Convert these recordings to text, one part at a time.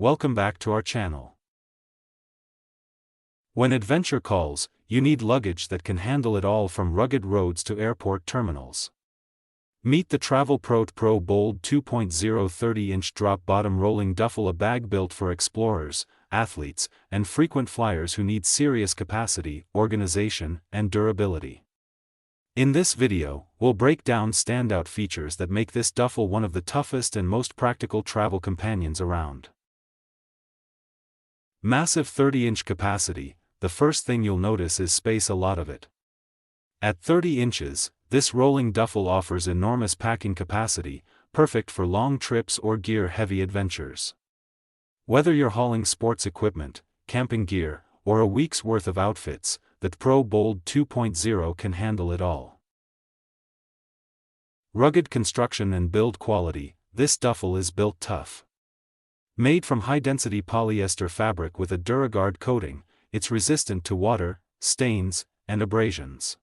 welcome back to our channel. When adventure calls, you need luggage that can handle it all from rugged roads to airport terminals. Meet the Travelpro Tpro Bold 2.0 30-inch drop-bottom rolling duffel, a bag built for explorers, athletes, and frequent flyers who need serious capacity, organization, and durability. In this video, we'll break down standout features that make this duffel one of the toughest and most practical travel companions around. Massive 30-inch capacity. The first thing you'll notice is space, a lot of it. At 30 inches, this rolling duffel offers enormous packing capacity, perfect for long trips or gear-heavy adventures. Whether you're hauling sports equipment, camping gear, or a week's worth of outfits, the Tpro Bold 2.0 can handle it all. Rugged construction and build quality. This duffel is built tough. Made from high-density polyester fabric with a duraguard coating, it's resistant to water, stains, and abrasions.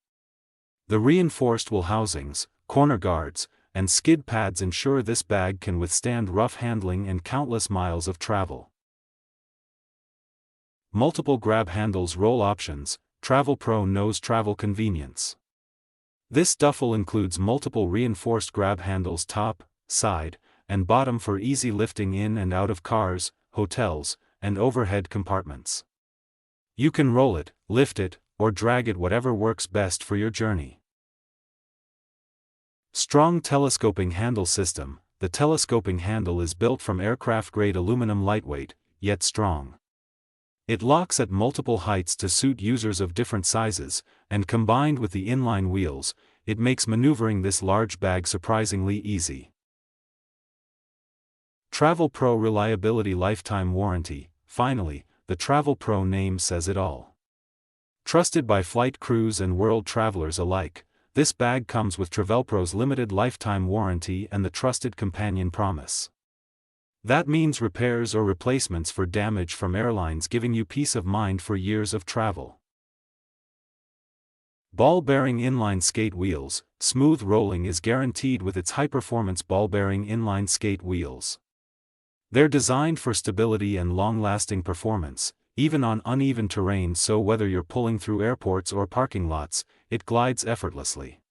The reinforced wool housings, corner guards, and skid pads ensure this bag can withstand rough handling and countless miles of travel. Multiple grab handles, roll options. Travelpro knows travel convenience. This duffel includes multiple reinforced grab handles, top, side, and bottom, for easy lifting in and out of cars, hotels, and overhead compartments. You can roll it, lift it, or drag it, whatever works best for your journey. Strong telescoping handle system. The telescoping handle is built from aircraft-grade aluminum, lightweight, yet strong. It locks at multiple heights to suit users of different sizes, and combined with the inline wheels, it makes maneuvering this large bag surprisingly easy. Travelpro reliability, lifetime warranty. Finally, the Travelpro name says it all. Trusted by flight crews and world travelers alike, this bag comes with Travelpro's limited lifetime warranty and the trusted companion promise. That means repairs or replacements for damage from airlines, giving you peace of mind for years of travel. Ball-bearing inline skate wheels. Smooth rolling is guaranteed with its high-performance ball-bearing inline skate wheels. They're designed for stability and long-lasting performance, even on uneven terrain, so whether you're pulling through airports or parking lots, it glides effortlessly.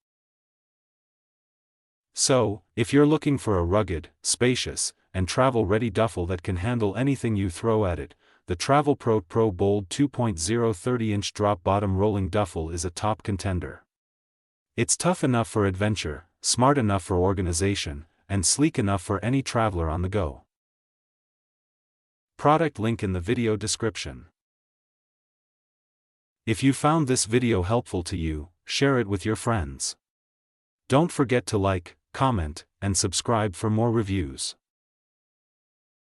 So, if you're looking for a rugged, spacious, and travel-ready duffel that can handle anything you throw at it, the Travelpro Tpro Bold 2.0 30-inch drop-bottom rolling duffel is a top contender. It's tough enough for adventure, smart enough for organization, and sleek enough for any traveler on the go. Product link in the video description. If you found this video helpful to you, share it with your friends. Don't forget to like, comment, and subscribe for more reviews.